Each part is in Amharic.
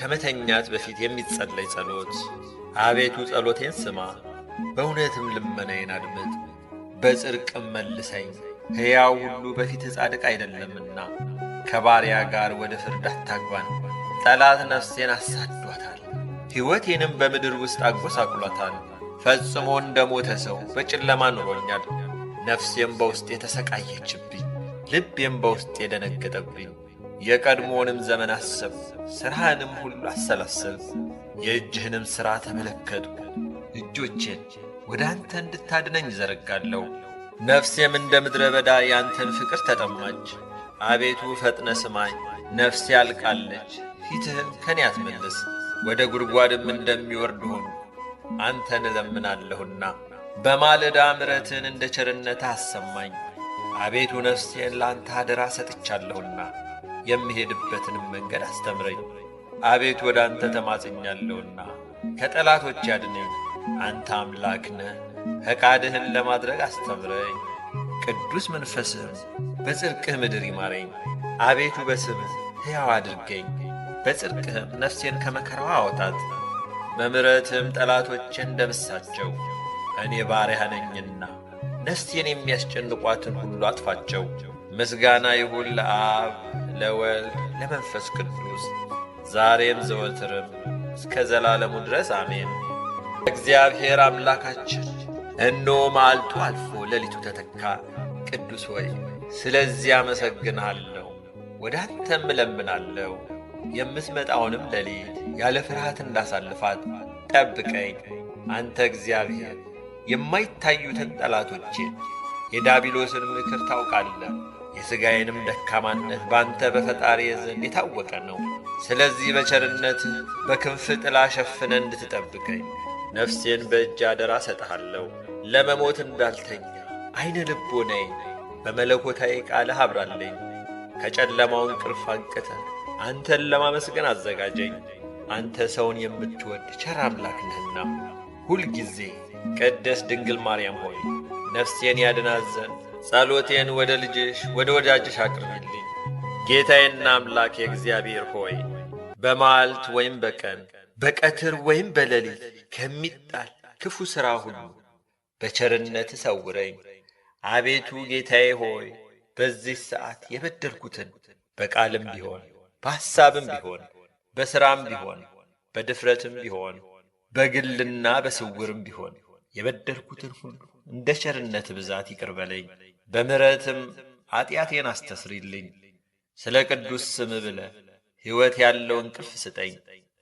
ከመተኛት በፊት የሚጸለይ ጸሎት። አቤቱ ጸሎቴን ስማ፣ በእውነትም ልመናዬን አድምጥ። በጽድቅም መልሰኝ፣ ሕያው ሁሉ በፊትህ ጻድቅ አይደለምና። ከባሪያ ጋር ወደ ፍርድ አታግባን። ጠላት ነፍሴን አሳዷታል፣ ሕይወቴንም በምድር ውስጥ አጐሳቁሏታል። ፈጽሞ እንደ ሞተ ሰው በጨለማ ኑሮኛል። ነፍሴም በውስጤ ተሰቃየችብኝ፣ ልቤም በውስጤ ደነገጠብኝ። የቀድሞውንም ዘመን አሰብሁ፣ ሥራህንም ሁሉ አሰላሰልሁ። የእጅህንም ሥራ ተመለከትሁ። እጆቼን ወደ አንተ እንድታድነኝ ዘረጋለሁ። ነፍሴም እንደ ምድረ በዳ ያንተን ፍቅር ተጠማች። አቤቱ ፈጥነ ስማኝ፣ ነፍሴ አልቃለች። ፊትህን ከኔ አትመልስ፣ ወደ ጉድጓድም እንደሚወርድ ሆኑ። አንተን እለምናለሁና በማለዳ ምሕረትህን እንደ ቸርነትህ አሰማኝ። አቤቱ ነፍሴን ለአንተ አደራ ሰጥቻለሁና የምሄድበትንም መንገድ አስተምረኝ። አቤቱ ወደ አንተ ተማጽኛለሁና ከጠላቶች ያድነኝ። አንተ አምላክ ነህ፣ ፈቃድህን ለማድረግ አስተምረኝ። ቅዱስ መንፈስህም በጽድቅህ ምድር ይማረኝ። አቤቱ በስምህ ሕያው አድርገኝ፣ በጽድቅህም ነፍሴን ከመከራዋ አውጣት። በምሕረትህም ጠላቶቼን ደምሳቸው። እኔ ባሪያህ ነኝና ነፍሴን የሚያስጨንቋትን ሁሉ አጥፋቸው። ምስጋና ይሁን ለአብ ለወልድ ለመንፈስ ቅዱስ ዛሬም ዘወትርም እስከ ዘላለሙ ድረስ አሜን። እግዚአብሔር አምላካችን እነሆ መዓልቱ አልፎ ሌሊቱ ተተካ። ቅዱስ ሆይ ስለዚህ አመሰግንሃለሁ፣ ወደ አንተም እለምናለሁ። የምትመጣውንም ሌሊት ያለ ፍርሃት እንዳሳልፋት ጠብቀኝ። አንተ እግዚአብሔር የማይታዩትን ጠላቶቼን የዳቢሎስን ምክር ታውቃለህ። የሥጋዬንም ደካማነት በአንተ በፈጣሪዬ ዘንድ የታወቀ ነው። ስለዚህ በቸርነትህ በክንፍ ጥላ ሸፍነ እንድትጠብቀኝ ነፍሴን በእጅ አደራ ሰጥሃለሁ። ለመሞት እንዳልተኛ ዐይነ ልቦናዬን በመለኮታዊ ቃልህ አብራለኝ። ከጨለማው እንቅልፍ አንቅተህ አንተን ለማመስገን አዘጋጀኝ። አንተ ሰውን የምትወድ ቸር አምላክ ነህና ሁልጊዜ ቅድስት ድንግል ማርያም ሆይ ነፍሴን ያድናት ዘንድ ጸሎቴን ወደ ልጅሽ ወደ ወዳጅሽ አቅርቢልኝ። ጌታዬና አምላኬ እግዚአብሔር ሆይ በመዓልት ወይም በቀን በቀትር ወይም በሌሊት ከሚጣል ክፉ ሥራ ሁሉ በቸርነት ሰውረኝ። አቤቱ ጌታዬ ሆይ በዚህ ሰዓት የበደልኩትን በቃልም ቢሆን በሐሳብም ቢሆን በሥራም ቢሆን በድፍረትም ቢሆን በግልና በስውርም ቢሆን የበደልኩትን ሁሉ እንደ ቸርነት ብዛት ይቅር በለኝ። በምሕረትም ኀጢአቴን አስተስሪልኝ። ስለ ቅዱስ ስም ብለህ ሕይወት ያለው እንቅልፍ ስጠኝ።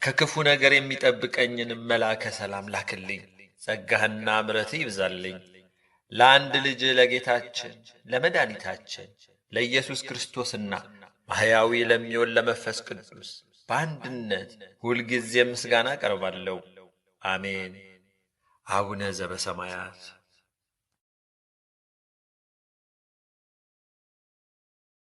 ከክፉ ነገር የሚጠብቀኝንም መልአከ ሰላም ላክልኝ። ጸጋህና ምሕረትህ ይብዛልኝ። ለአንድ ልጅ ለጌታችን ለመድኃኒታችን ለኢየሱስ ክርስቶስና ማሕያዊ ለሚሆን ለመንፈስ ቅዱስ በአንድነት ሁልጊዜ ምስጋና አቀርባለሁ። አሜን። አቡነ ዘበሰማያት